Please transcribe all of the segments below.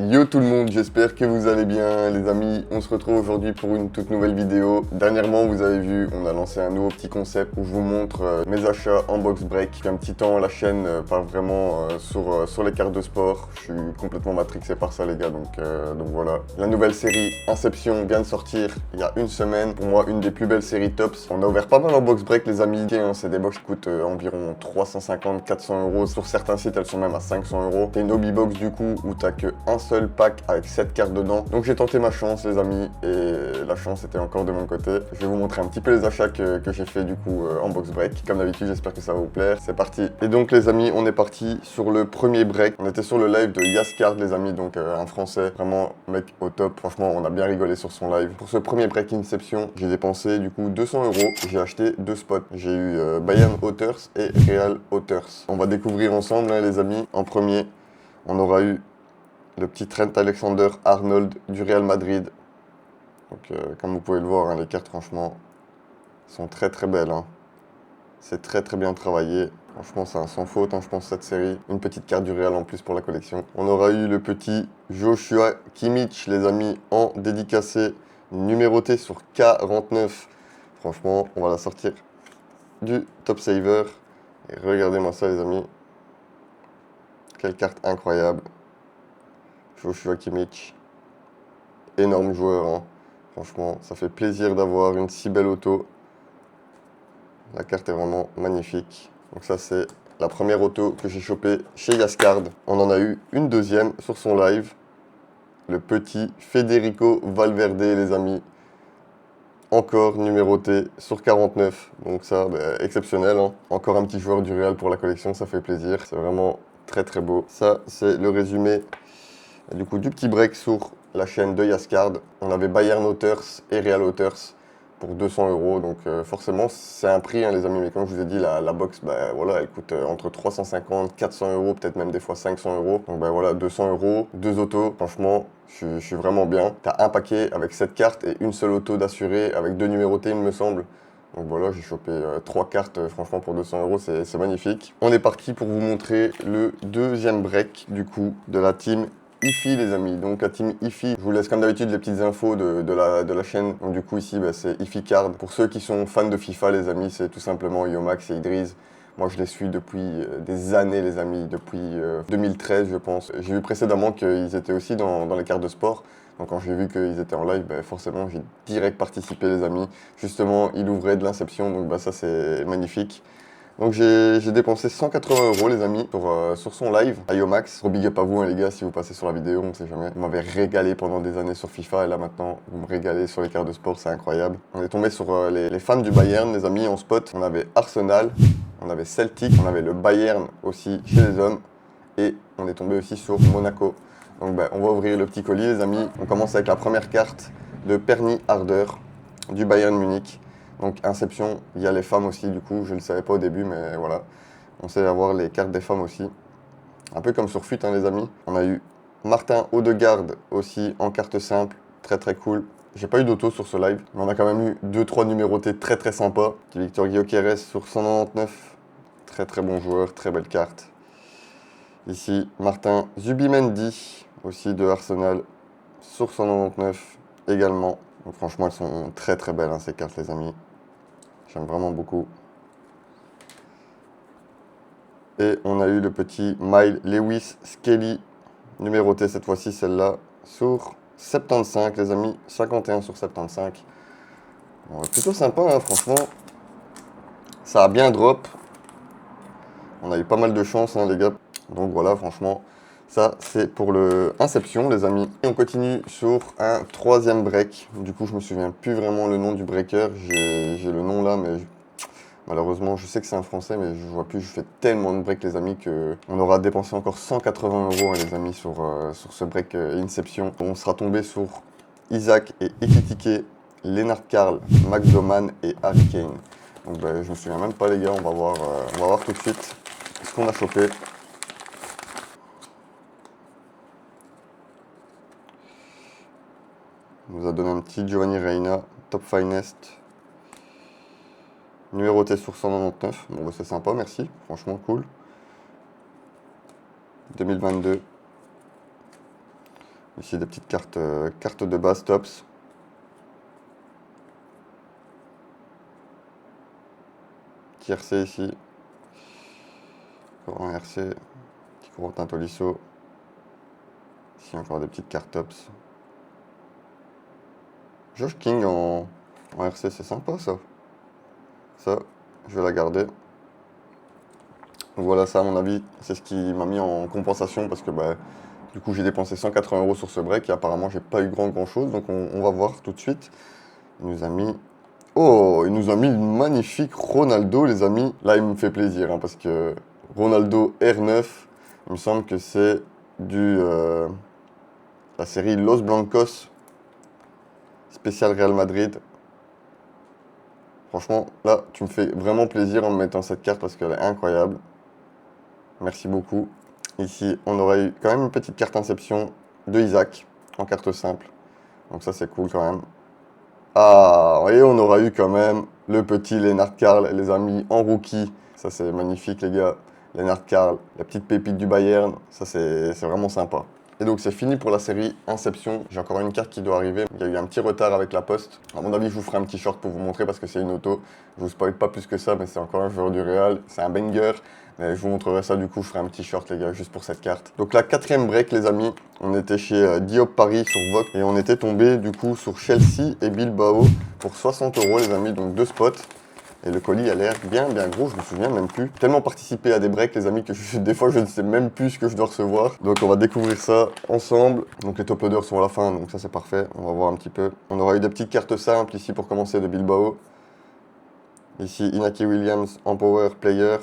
Yo tout le monde, j'espère que vous allez bien les amis. On se retrouve aujourd'hui pour une toute nouvelle vidéo. Dernièrement, vous avez vu, on a lancé un nouveau petit concept où je vous montre mes achats en box break. Depuis un petit temps, la chaîne part vraiment sur les cartes de sport. Je suis complètement matrixé par ça les gars, donc voilà. La nouvelle série Inception vient de sortir il y a une semaine. Pour moi, une des plus belles séries tops. On a ouvert pas mal en box break les amis. C'est des box qui coûtent environ 350-400 euros. Sur certains sites, elles sont même à 500 euros. C'est une hobby box du coup où t'as que un seul pack avec 7 cartes dedans. Donc j'ai tenté ma chance les amis et la chance était encore de mon côté. Je vais vous montrer un petit peu les achats que j'ai fait du coup en box break. Comme d'habitude, j'espère que ça va vous plaire. C'est parti. Et donc les amis, on est parti sur le premier break. On était sur le live de Yascard les amis, donc un français vraiment mec au top. Franchement, on a bien rigolé sur son live. Pour ce premier break Inception, j'ai dépensé du coup 200 euros. J'ai acheté deux spots. J'ai eu Bayern Otters et Real Otters. On va découvrir ensemble les amis. En premier, on aura eu le petit Trent Alexander-Arnold du Real Madrid. Donc, comme vous pouvez le voir, hein, les cartes, franchement, sont très très belles. Hein. C'est très très bien travaillé. Franchement, c'est un sans faute, hein, je pense, cette série. Une petite carte du Real en plus pour la collection. On aura eu le petit Joshua Kimmich, les amis, en dédicacé, numéroté sur 49. Franchement, on va la sortir du Top Saver. Et regardez-moi ça, les amis. Quelle carte incroyable. Joshua Kimmich, énorme joueur, hein. Franchement, ça fait plaisir d'avoir une si belle auto. La carte est vraiment magnifique. Donc ça, c'est la première auto que j'ai chopée chez Yascard. On en a eu une deuxième sur son live. Le petit Federico Valverde, les amis. Encore numéroté sur 49. Donc ça, exceptionnel, hein. Encore un petit joueur du Real pour la collection, ça fait plaisir. C'est vraiment très très beau. Ça, c'est le résumé du coup du petit break sur la chaîne de Yascard. On avait Bayern Otters et Real Otters pour 200 euros. Donc forcément, c'est un prix, hein, les amis. Mais comme je vous ai dit, la box, voilà, elle coûte entre 350, 400 euros, peut-être même des fois 500 euros. Donc voilà, 200 euros, deux autos. Franchement, je suis vraiment bien. Tu as un paquet avec 7 cartes et une seule auto d'assuré avec deux numérotés, il me semble. Donc voilà, j'ai chopé 3 cartes, franchement pour 200 euros, c'est magnifique. On est parti pour vous montrer le deuxième break du coup de la team IFI les amis, donc la team IFI, je vous laisse comme d'habitude les petites infos de la chaîne. Donc du coup ici c'est IFI Card. Pour ceux qui sont fans de FIFA les amis, c'est tout simplement Yomax et Idriz. Moi je les suis depuis des années les amis, depuis 2013 je pense. J'ai vu précédemment qu'ils étaient aussi dans les cartes de sport. Donc quand j'ai vu qu'ils étaient en live, forcément j'ai direct participé les amis. Justement il ouvrait de l'Inception, donc ça c'est magnifique. Donc j'ai dépensé 180 euros les amis sur son live à Yomax. Gros big up à vous hein, les gars si vous passez sur la vidéo, on sait jamais. Vous m'avez régalé pendant des années sur FIFA et là maintenant vous me régalez sur les cartes de sport, c'est incroyable. On est tombé sur les fans du Bayern les amis en spot. On avait Arsenal, on avait Celtic, on avait le Bayern aussi chez les hommes et on est tombé aussi sur Monaco. Donc on va ouvrir le petit colis les amis. On commence avec la première carte de Perny Harder du Bayern Munich. Donc Inception, il y a les femmes aussi du coup, je ne le savais pas au début mais voilà. On sait avoir les cartes des femmes aussi. Un peu comme sur FUT hein, les amis. On a eu Martin Odegaard aussi en carte simple, très très cool. J'ai pas eu d'auto sur ce live, mais on a quand même eu 2-3 numérotés très très sympas. Petit Victor Gyökeres sur 199, très très bon joueur, très belle carte. Ici Martin Zubimendi aussi de Arsenal sur 199 également. Donc, franchement elles sont très très belles hein, ces cartes les amis. J'aime vraiment beaucoup. Et on a eu le petit Miles Lewis Skelly, numéroté cette fois-ci, celle-là, sur 75, les amis. 51 sur 75. Bon, plutôt sympa, hein, franchement. Ça a bien drop. On a eu pas mal de chance, hein, les gars. Donc voilà, franchement, ça, c'est pour le Inception, les amis. Et on continue sur un troisième break. Du coup, je me souviens plus vraiment le nom du breaker. J'ai le nom là, mais malheureusement, je sais que c'est un français, mais je vois plus. Je fais tellement de breaks, les amis, qu'on aura dépensé encore 180 euros, hein, les amis, sur ce break Inception. On sera tombé sur Isaac et Ekitike, Lennart Karl, Max Doman et Harry Kane. Donc, je me souviens même pas, les gars. On va voir tout de suite ce qu'on a chopé. On nous a donné un petit Giovanni Reina, Top Finest. Numéroté sur 199. Bon, c'est sympa, merci. Franchement, cool. 2022. Ici des petites cartes de base tops. Petit RC ici. Encore un RC. Petit Corentin Tolisso. Ici encore des petites cartes tops. Josh King en RC, c'est sympa ça. Ça, je vais la garder. Donc voilà, ça à mon avis, c'est ce qui m'a mis en compensation parce que bah, du coup j'ai dépensé 180 € sur ce break et apparemment j'ai pas eu grand chose. Donc on va voir tout de suite. Il nous a mis... Oh, il nous a mis une magnifique Ronaldo, les amis. Là, il me fait plaisir hein, parce que Ronaldo R9, il me semble que c'est la série Los Blancos, spécial Real Madrid. Franchement, là, tu me fais vraiment plaisir en me mettant cette carte parce qu'elle est incroyable. Merci beaucoup. Ici, on aurait eu quand même une petite carte Inception de Isaac en carte simple. Donc ça, c'est cool quand même. Ah, et on aura eu quand même le petit Lennart Karl, les amis, en rookie. Ça, c'est magnifique, les gars. Lennart Karl, la petite pépite du Bayern. Ça, c'est vraiment sympa. Et donc, c'est fini pour la série Inception. J'ai encore une carte qui doit arriver. Il y a eu un petit retard avec la poste. À mon avis, je vous ferai un petit short pour vous montrer parce que c'est une auto. Je vous spoil pas plus que ça, mais c'est encore un joueur du Real. C'est un banger. Mais je vous montrerai ça du coup, je ferai un petit short les gars, juste pour cette carte. Donc la 4ème break les amis, on était chez Diop Paris sur Vox et on était tombé du coup sur Chelsea et Bilbao pour 60 € les amis, donc 2 spots. Et le colis a l'air bien gros, je me souviens même plus. Tellement participé à des breaks les amis que des fois je ne sais même plus ce que je dois recevoir. Donc on va découvrir ça ensemble. Donc les top loaders sont à la fin, donc ça c'est parfait. On va voir un petit peu. On aura eu des petites cartes simples ici pour commencer de Bilbao. Ici Inaki Williams en power player.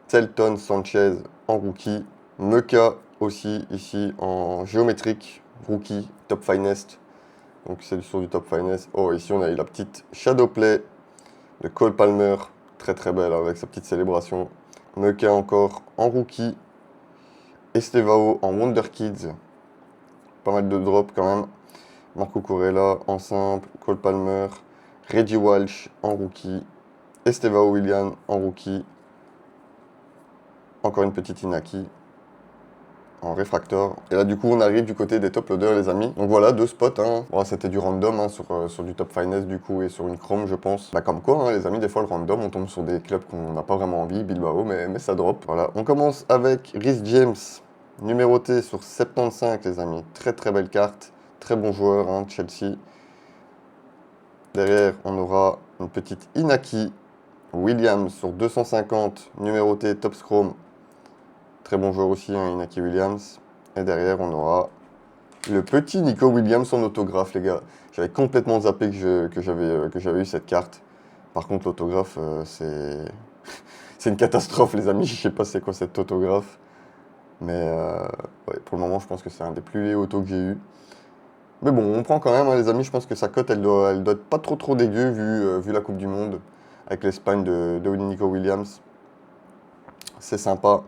Selton Sanchez en rookie. Meka aussi ici en géométrique. Rookie, top finest. Donc c'est sur du top finest. Oh, ici on a eu la petite Shadowplay de Cole Palmer. Très belle avec sa petite célébration. Meka encore en rookie. Estevao en Wonder Kids. Pas mal de drops quand même. Marco Corella en simple. Cole Palmer. Reggie Walsh en rookie. Estevao William en rookie. Encore une petite Inaki en réfractor. Et là, du coup, on arrive du côté des top loaders, les amis. Donc voilà, 2 spots. Hein. Bon, c'était du random hein, sur du top finest, du coup, et sur une chrome, je pense. Bah, comme quoi, hein, les amis, des fois, le random, on tombe sur des clubs qu'on n'a pas vraiment envie, Bilbao, mais ça drop. Voilà, on commence avec Rhys James, numéroté sur 75, les amis. Très belle carte. Très bon joueur, hein, Chelsea. Derrière, on aura une petite Inaki Williams sur 250, numéroté top chrome. Très bon joueur aussi, hein, Inaki Williams. Et derrière, on aura le petit Nico Williams en autographe, les gars. J'avais complètement zappé que j'avais eu cette carte. Par contre, l'autographe, c'est une catastrophe, les amis. Je sais pas c'est quoi cet autographe. Mais ouais, pour le moment, je pense que c'est un des plus laids autos que j'ai eu. Mais bon, on prend quand même, hein, les amis. Je pense que sa cote, elle doit être pas trop dégueu vu la Coupe du Monde. Avec l'Espagne de Nico Williams. C'est sympa.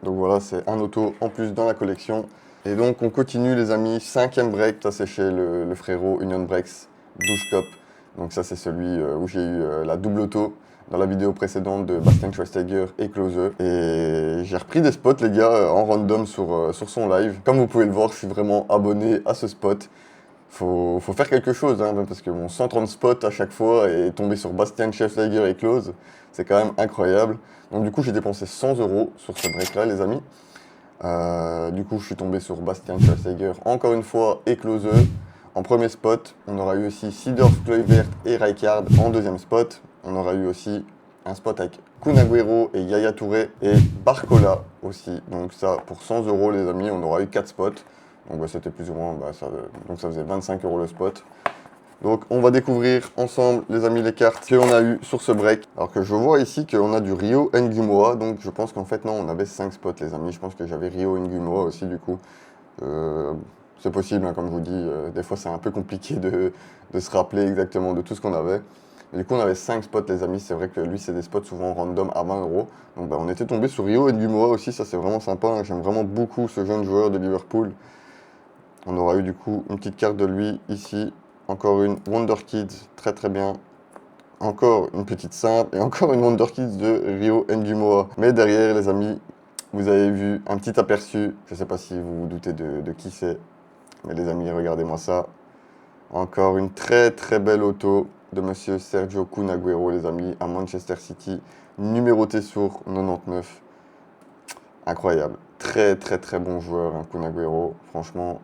Donc voilà, c'est un auto en plus dans la collection. Et donc on continue les amis, 5ème break, ça c'est chez le frérot Union Breaks, Douche Cop. Donc ça c'est celui où j'ai eu la double auto dans la vidéo précédente de Bastian Schweinsteiger et Klose. Et j'ai repris des spots les gars en random sur son live. Comme vous pouvez le voir, je suis vraiment abonné à ce spot. Faut faire quelque chose, hein, parce que mon 130 spots à chaque fois et tomber sur Bastian Schweinsteiger et Klose, c'est quand même incroyable. Donc du coup j'ai dépensé 100 € sur ce break là les amis. Du coup je suis tombé sur Bastian Schweinsteiger encore une fois et Klose en premier spot. On aura eu aussi Seedorf, Kluivert et Rijkaard en deuxième spot. On aura eu aussi un spot avec Kun Agüero et Yaya Touré et Barcola aussi. Donc ça pour 100 € les amis, on aura eu 4 spots. Donc bah, c'était plus ou moins, donc ça faisait 25 € le spot. Donc on va découvrir ensemble les amis les cartes qu'on a eu sur ce break. Alors que je vois ici qu'on a du Rio Ngumoa, donc je pense qu'en fait non, on avait 5 spots les amis. Je pense que j'avais Rio Ngumoa aussi du coup. C'est possible, hein, comme je vous dis, des fois c'est un peu compliqué de se rappeler exactement de tout ce qu'on avait. Mais du coup on avait 5 spots les amis, c'est vrai que lui c'est des spots souvent random à 20 €. Donc bah, on était tombé sur Rio Ngumoa aussi, ça c'est vraiment sympa, hein. J'aime vraiment beaucoup ce jeune joueur de Liverpool. On aura eu du coup une petite carte de lui ici. Encore une Wonder Kids, très bien. Encore une petite simple et encore une Wonder Kids de Rio Ngumoa. Mais derrière les amis, vous avez vu un petit aperçu. Je ne sais pas si vous vous doutez de qui c'est. Mais les amis, regardez-moi ça. Encore une très très belle auto de monsieur Sergio Kun Agüero, les amis, à Manchester City, numéroté sur 99. Incroyable. Très très très bon joueur, hein, Kun Agüero. Franchement,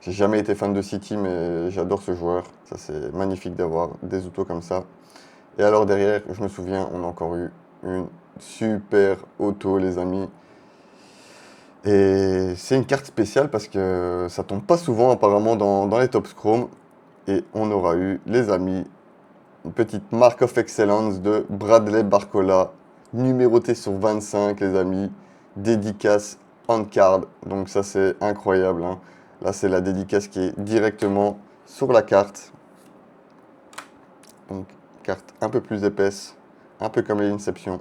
j'ai jamais été fan de City, mais j'adore ce joueur. Ça, c'est magnifique d'avoir des autos comme ça. Et alors derrière, je me souviens, on a encore eu une super auto, les amis. Et c'est une carte spéciale parce que ça tombe pas souvent apparemment dans les Top Chrome. Et on aura eu, les amis, une petite mark of excellence de Bradley Barcola, numéroté sur 25, les amis, dédicace on card. Donc ça, c'est incroyable, hein. Là, c'est la dédicace qui est directement sur la carte. Donc, carte un peu plus épaisse, un peu comme les Inception.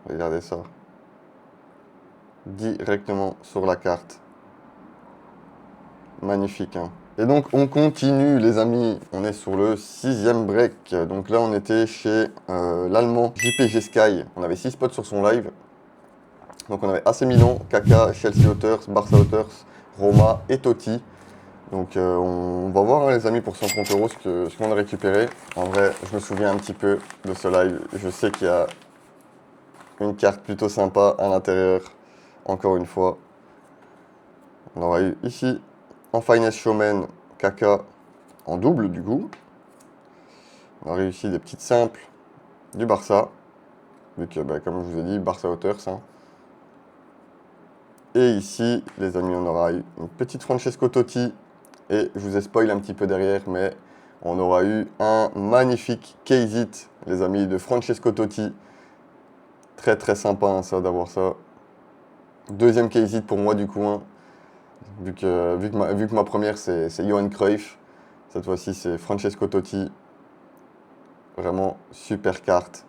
Regardez ça. Directement sur la carte. Magnifique, hein. Et donc, on continue, les amis. On est sur le 6e break. Donc là, on était chez l'Allemand JPG Sky. On avait 6 spots sur son live. Donc, on avait AC Milan, Kaka, Chelsea Otters, Barça Otters, Roma et Totti. Donc, on va voir, hein, les amis, pour 130 € ce qu'on a récupéré. En vrai, je me souviens un petit peu de ce live. Je sais qu'il y a une carte plutôt sympa à l'intérieur. Encore une fois. On aura eu ici, en Finest Showman, Kaka en double du coup. On a réussi des petites simples du Barça. Vu que, bah, comme je vous ai dit, Barça Otters, hein. Et ici, les amis, on aura eu une petite Francesco Totti. Et je vous ai spoil un petit peu derrière, mais on aura eu un magnifique case it, les amis, de Francesco Totti. Très très sympa, hein, ça, d'avoir ça. Deuxième case it pour moi du coup, hein. Vu que ma première c'est Johan Cruyff. Cette fois-ci c'est Francesco Totti. Vraiment super carte.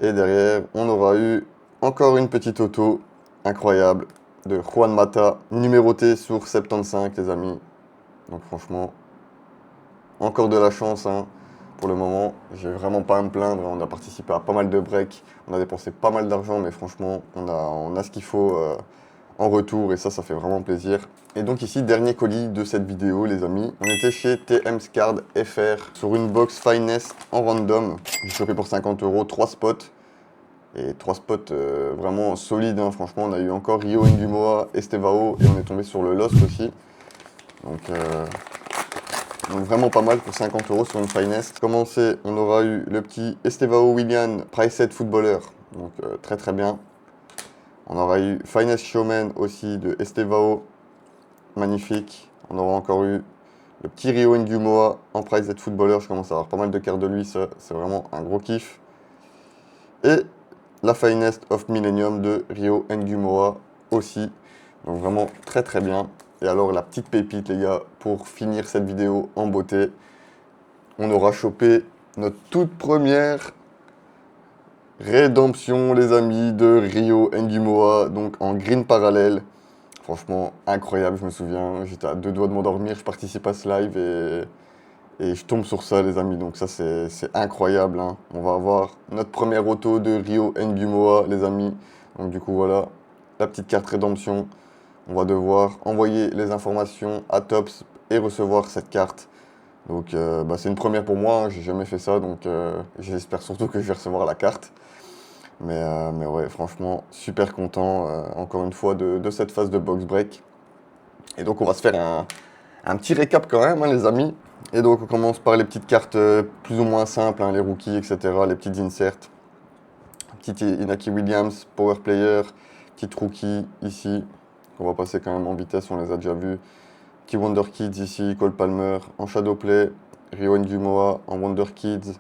Et derrière, on aura eu encore une petite auto incroyable de Juan Mata, numéroté sur 75, les amis. Donc franchement, encore de la chance, hein, pour le moment. J'ai vraiment pas à me plaindre. On a participé à pas mal de breaks. On a dépensé pas mal d'argent, mais franchement, on a ce qu'il faut en retour. Et ça fait vraiment plaisir. Et donc ici, dernier colis de cette vidéo, les amis. On était chez TM Scard FR sur une box Finest en random. J'ai chopé pour 50 € 3 spots. Et 3 spots vraiment solides, hein. Franchement, on a eu encore Rio Ngumoa, Estevao et on est tombé sur le Lost aussi. Donc vraiment pas mal pour 50 € sur une Finest. Commencer, on aura eu le petit Estevao Willian, Price Footballer. Donc très très bien. On aura eu Finest Showman aussi de Estevao. Magnifique. On aura encore eu le petit Rio Ngumoa en Price Footballer. Je commence à avoir pas mal de cartes de lui, ça c'est vraiment un gros kiff. Et la Finest of Millennium de Rio Ngumoa aussi. Donc vraiment très très bien. Et alors la petite pépite les gars, pour finir cette vidéo en beauté, on aura chopé notre toute première rédemption les amis de Rio Ngumoa, donc en green parallèle. Franchement incroyable, je me souviens, j'étais à 2 doigts de m'endormir, je participe à ce live et je tombe sur ça les amis, donc ça c'est incroyable, hein. On va avoir notre première auto de Rio Ngumoa les amis, donc du coup voilà, la petite carte rédemption. On va devoir envoyer les informations à Tops et recevoir cette carte. Donc bah, c'est une première pour moi, hein, j'ai jamais fait ça, donc j'espère surtout que je vais recevoir la carte. Mais ouais, franchement, super content encore une fois de cette phase de box break. Et donc on va se faire un petit récap quand même, hein, les amis. Et donc on commence par les petites cartes plus ou moins simples, hein, les rookies, etc., les petites inserts. Petite Inaki Williams, Power Player, petite rookie ici. On va passer quand même en vitesse, on les a déjà vus. Petit Wonder Kids ici, Cole Palmer en Shadowplay, Rio Ngumoa en Wonder Kids,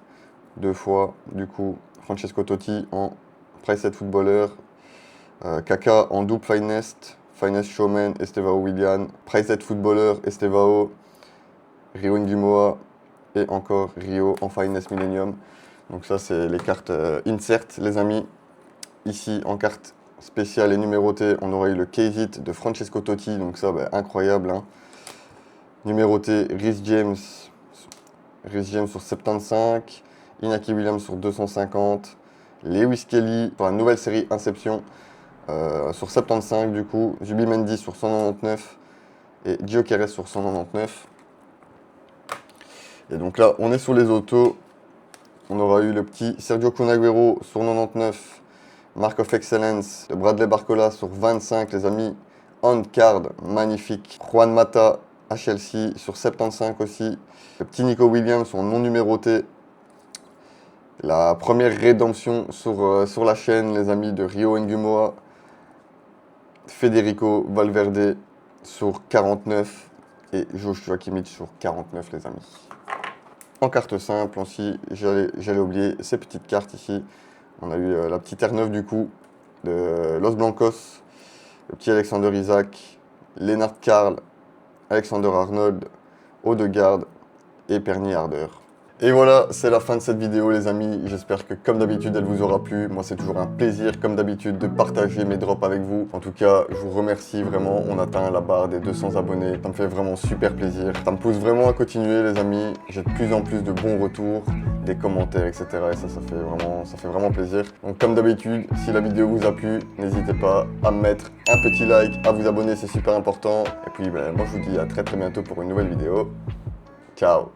2 fois. Du coup, Francesco Totti en Price Footballer, Kaka en double Finest, Finest Showman, Estevao Willian, Price Footballer, Estevao, Rio Ngumoa et encore Rio en Finest Millennium. Donc ça, c'est les cartes insert, les amis. Ici, en carte spéciale et numérotée, on aurait eu le case it de Francesco Totti, donc ça, bah, incroyable, hein. Numéroté, Rhys James sur 75, Inaki Williams sur 250, Lewis Kelly pour la nouvelle série Inception sur 75 du coup, Zubimendi sur 199 et Gyökeres sur 199. Et donc là, on est sur les autos. On aura eu le petit Sergio Kun Aguero sur 99, Mark of Excellence de Bradley Barcola sur 25, les amis. On card, magnifique. Juan Mata à Chelsea sur 75 aussi. Le petit Nico Williams, son non numéroté. La première rédemption sur la chaîne, les amis, de Rio Ngumoa. Federico Valverde sur 49 et Joshua Kimmich sur 49, les amis. En carte simple aussi, j'allais oublier ces petites cartes ici. On a eu la petite R9 du coup de Los Blancos, le petit Alexander Isak, Lennart Karl, Alexander Arnold, Odegaard et Perny Harder. Et voilà, c'est la fin de cette vidéo les amis, j'espère que comme d'habitude elle vous aura plu. Moi c'est toujours un plaisir comme d'habitude de partager mes drops avec vous. En tout cas, je vous remercie vraiment, on atteint la barre des 200 abonnés, ça me fait vraiment super plaisir. Ça me pousse vraiment à continuer les amis, j'ai de plus en plus de bons retours, des commentaires etc. Et ça fait vraiment plaisir. Donc comme d'habitude, si la vidéo vous a plu, n'hésitez pas à me mettre un petit like, à vous abonner, c'est super important. Et puis moi je vous dis à très bientôt pour une nouvelle vidéo. Ciao.